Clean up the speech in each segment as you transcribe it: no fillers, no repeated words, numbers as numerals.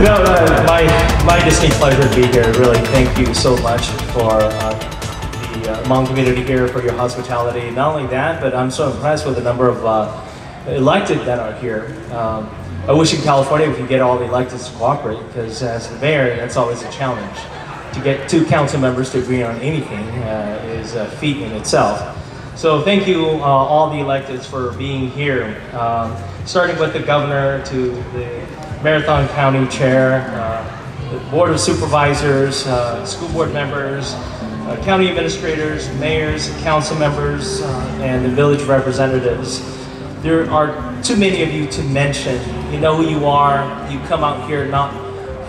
You know, my distinct pleasure to be here. Really, thank you so much for the Hmong community here, for your hospitality. Not only that, but I'm so impressed with the number of elected that are here. I wish in California we could get all the electeds to cooperate, because as the mayor, that's always a challenge. To get 2 council members to agree on anything is a feat in itself. So thank you all the electeds for being here, starting with the governor to the Marathon County Chair, the Board of Supervisors, school board members, county administrators, mayors, council members, and the village representatives. There are too many of you to mention. You know who you are. You come out here not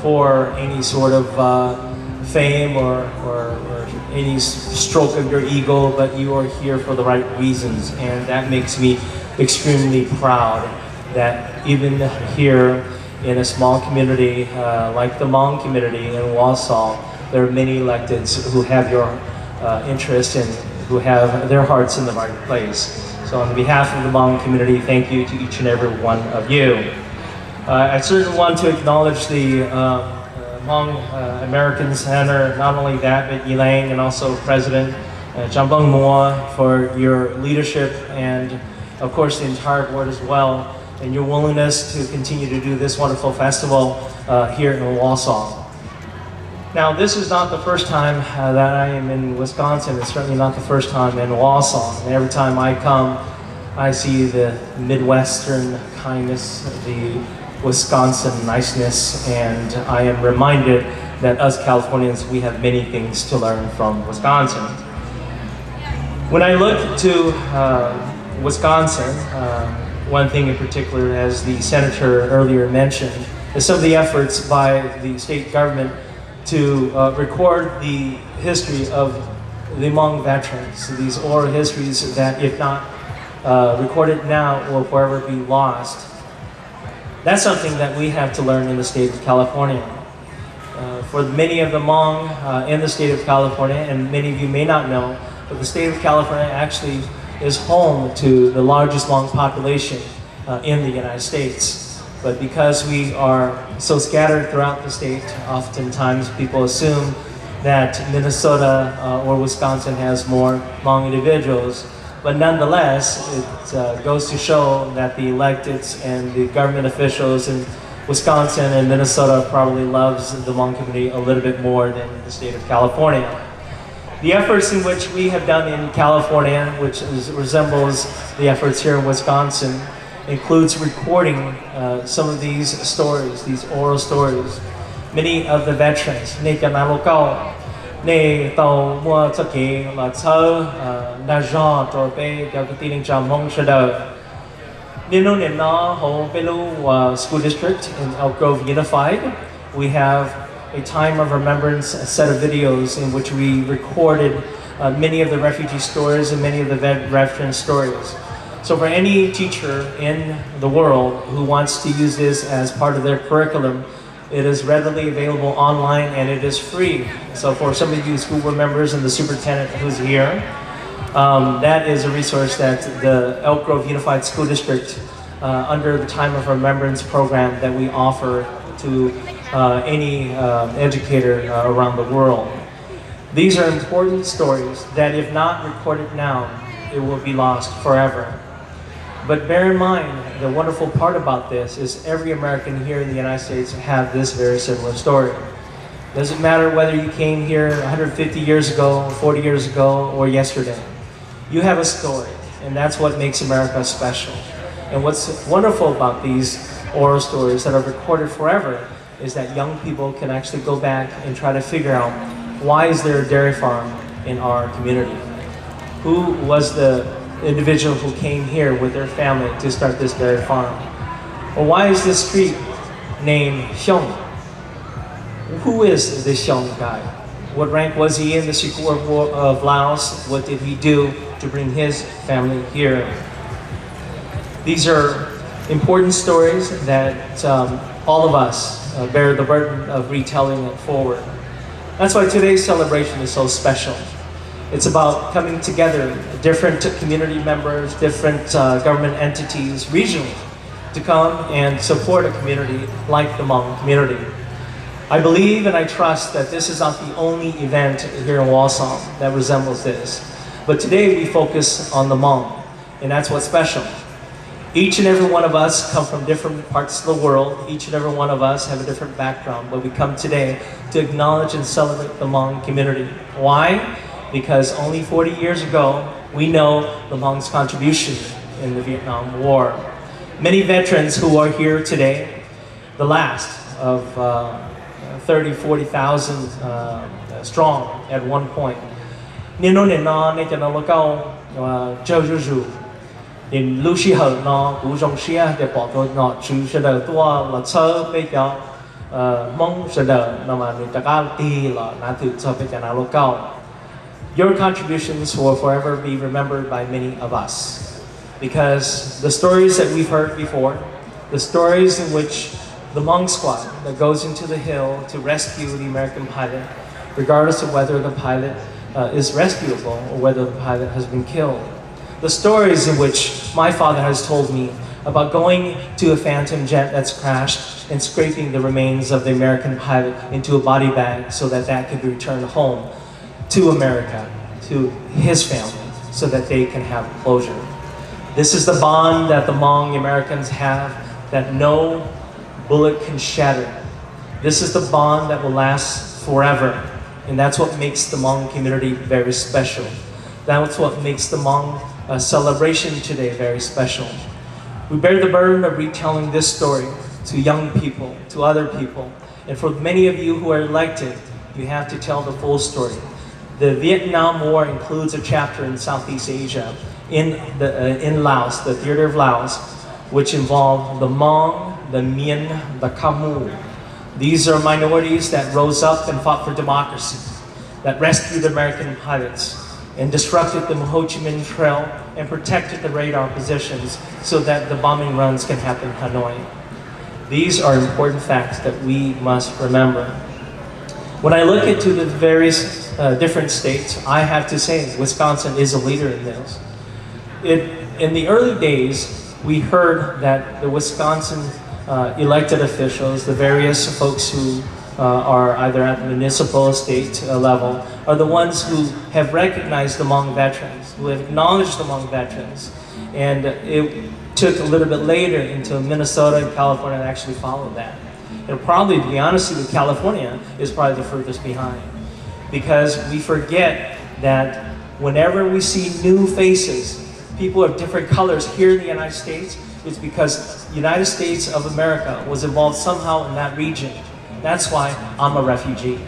for any sort of fame or any stroke of your ego, but you are here for the right reasons, and that makes me extremely proud that even here in a small community like the Hmong community in Wausau, there are many electeds who have your interest and who have their hearts in the right place. So on behalf of the Hmong community, thank you to each and every one of you. I certainly want to acknowledge the Hmong American Center, not only that, but Yilang and also President Jambong Mua for your leadership, and of course the entire board as well, and your willingness to continue to do this wonderful festival here in Wausau. Now, this is not the first time that I am in Wisconsin. It's certainly not the first time in Wausau. And every time I come, I see the Midwestern kindness, the Wisconsin niceness, and I am reminded that us Californians, we have many things to learn from Wisconsin. When I look to Wisconsin, one thing in particular, as the senator earlier mentioned, is some of the efforts by the state government to record the history of the Hmong veterans, these oral histories that, if not recorded now, will forever be lost. That's something that we have to learn in the state of California. For many of the Hmong in the state of California, and many of you may not know, but the state of California actually is home to the largest Hmong population in the United States. But because we are so scattered throughout the state, oftentimes people assume that Minnesota or Wisconsin has more Hmong individuals. But nonetheless, it goes to show that the electeds and the government officials in Wisconsin and Minnesota probably loves the Hmong community a little bit more than the state of California. The efforts in which we have done in California, which resembles the efforts here in Wisconsin, includes recording some of these stories, these oral stories. Many of the veterans, School District in Elkgrove Unified, we have a time of remembrance, a set of videos in which we recorded many of the refugee stories and many of the veteran stories. So for any teacher in the world who wants to use this as part of their curriculum, it is readily available online and it is free. So for some of you school board members and the superintendent who's here, that is a resource that the Elkgrove Unified School District, under the Time of Remembrance program that we offer to any educator around the world. These are important stories that, if not recorded now, it will be lost forever. But bear in mind, the wonderful part about this is every American here in the United States have this very similar story. Doesn't matter whether you came here 150 years ago, 40 years ago, or yesterday. You have a story, and that's what makes America special. And what's wonderful about these oral stories that are recorded forever is that young people can actually go back and try to figure out, why is there a dairy farm in our community? Who was the individual who came here with their family to start this dairy farm? Or why is this street named XIONG? Who is this XIONG guy? What rank was he in the Secret War of Laos? What did he do to bring his family here? These are important stories that all of us bear the burden of retelling it forward. That's why today's celebration is so special. It's about coming together, different community members, different government entities regionally, to come and support a community like the Hmong community. I believe and I trust that this is not the only event here in Walsall that resembles this. But today we focus on the Hmong, and that's what's special. Each and every one of us come from different parts of the world. Each and every one of us have a different background, but we come today to acknowledge and celebrate the Hmong community. Why? Because only 40 years ago, we know the Hmong's contribution in the Vietnam War. Many veterans who are here today, the last of 30, 40,000 strong at one point. In Lucy Hờ nó cú rong xia để bỏ tôi nọ chú sẽ đợi tua là sơ bây giờ mong sẽ đợi nó mà người ta cao tì là nã tự cho bây giờ nào lo cao. Your contributions will forever be remembered by many of us, because the stories that we've heard before, the stories in which the Hmong squad that goes into the hill to rescue the American pilot, regardless of whether the pilot is rescuable or whether the pilot has been killed. The stories in which my father has told me about going to a phantom jet that's crashed and scraping the remains of the American pilot into a body bag so that that could be returned home to America, to his family, so that they can have closure. This is the bond that the Hmong Americans have that no bullet can shatter. This is the bond that will last forever, and that's what makes the Hmong community very special. That's what makes the Hmong celebration today very special. We bear the burden of retelling this story to young people, to other people, and for many of you who are elected, you have to tell the full story. The Vietnam War includes a chapter in Southeast Asia, in Laos, the theater of Laos, which involved the Hmong, the Mien, the Khmer. These are minorities that rose up and fought for democracy, that rescued American pilots, and disrupted the Ho Chi Minh Trail and protected the radar positions so that the bombing runs can happen in Hanoi. These are important facts that we must remember. When I look into the various different states, I have to say Wisconsin is a leader in this. In the early days, we heard that the Wisconsin elected officials, the various folks who are either at the municipal or state level, are the ones who have recognized the Hmong veterans, who have acknowledged the Hmong veterans. And it took a little bit later until Minnesota and California actually followed that. And probably, to be honest with you, California is probably the furthest behind. Because we forget that whenever we see new faces, people of different colors here in the United States, it's because the United States of America was involved somehow in that region. That's why I'm a refugee.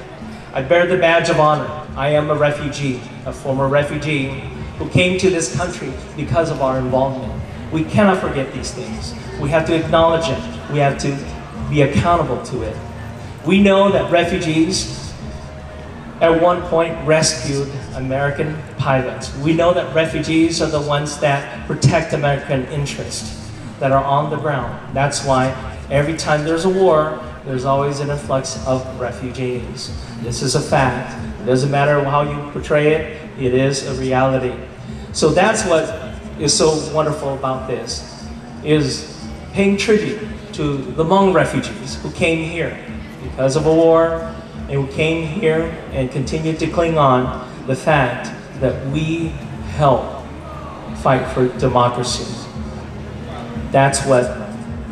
I bear the badge of honor. I am a refugee, a former refugee who came to this country because of our involvement. We cannot forget these things. We have to acknowledge it. We have to be accountable to it. We know that refugees at one point rescued American pilots. We know that refugees are the ones that protect American interests, that are on the ground. That's why every time there's a war, there's always an influx of refugees. This is a fact. It doesn't matter how you portray it, it is a reality. So that's what is so wonderful about this, is paying tribute to the Hmong refugees who came here because of a war, and who came here and continued to cling on the fact that we help fight for democracy. That's what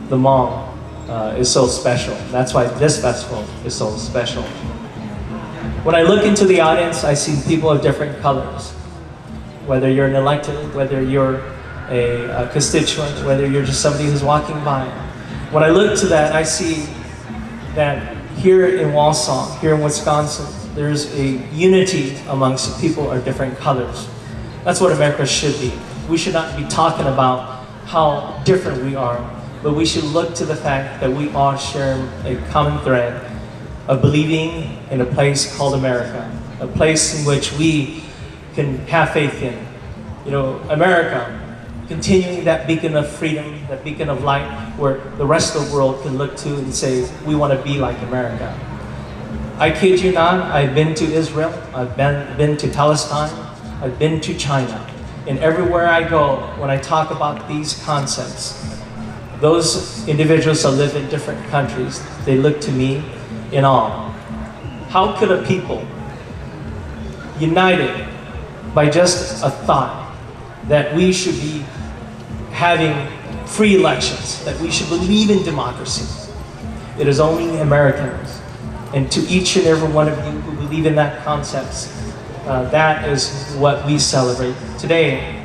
the Hmong is so special. That's why this festival is so special. When I look into the audience, I see people of different colors. Whether you're an elected, whether you're a constituent, whether you're just somebody who's walking by. When I look to that, I see that here in Walsall, here in Wisconsin, there's a unity amongst people of different colors. That's what America should be. We should not be talking about how different we are, but we should look to the fact that we all share a common thread of believing in a place called America, a place in which we can have faith in. You know, America, continuing that beacon of freedom, that beacon of light, where the rest of the world can look to and say, we want to be like America. I kid you not, I've been to Israel, I've been to Palestine, I've been to China. And everywhere I go, when I talk about these concepts, those individuals that live in different countries, they look to me in awe. How could a people united by just a thought that we should be having free elections, that we should believe in democracy? It is only Americans, and to each and every one of you who believe in that concept, that is what we celebrate today.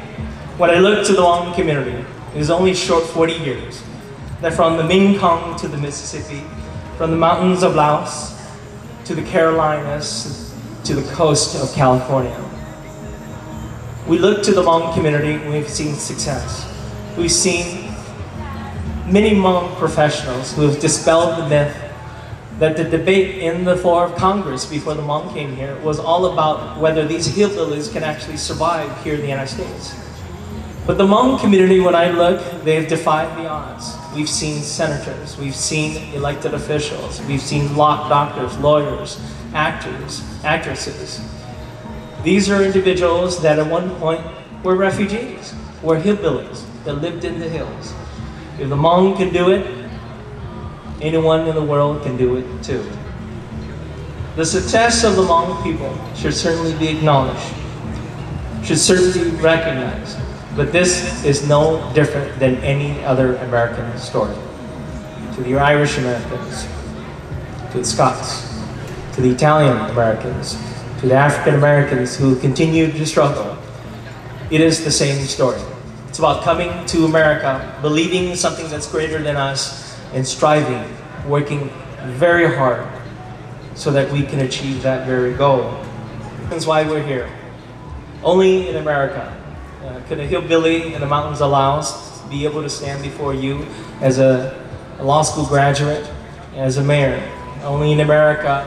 When I look to the Hmong community, it is only short 40 years, that from the Mekong to the Mississippi, from the mountains of Laos to the Carolinas to the coast of California, we look to the Hmong community and we've seen success. We've seen many Hmong professionals who have dispelled the myth that the debate in the floor of Congress before the Hmong came here was all about whether these hillbillies can actually survive here in the United States. But the Hmong community, when I look, they've defied the odds. We've seen senators, we've seen elected officials, we've seen doctors, lawyers, actors, actresses. These are individuals that at one point were refugees, were hillbillies that lived in the hills. If the Hmong can do it, anyone in the world can do it too. The success of the Hmong people should certainly be acknowledged, should certainly be recognized, but this is no different than any other American story. To the Irish Americans, to the Scots, to the Italian Americans, to the African Americans who continue to struggle, it is the same story. It's about coming to America, believing in something that's greater than us, and striving, working very hard so that we can achieve that very goal. That's why we're here. Only in America could a hillbilly in the mountains of Laos be able to stand before you as a law school graduate, as a mayor. Only in America,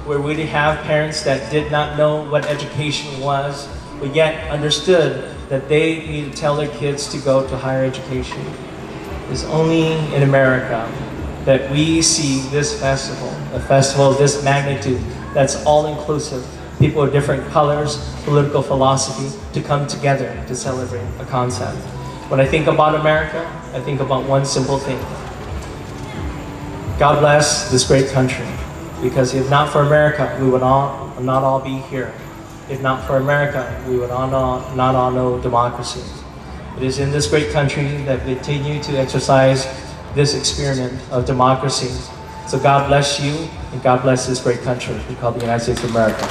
where we have parents that did not know what education was, but yet understood that they need to tell their kids to go to higher education. It's only in America that we see this festival, a festival of this magnitude, that's all-inclusive. People of different colors, political philosophy, to come together to celebrate a concept. When I think about America, I think about one simple thing. God bless this great country, because if not for America, we would not all be here. If not for America, we would not all know democracy. It is in this great country that we continue to exercise this experiment of democracy. So God bless you, and God bless this great country we call the United States of America.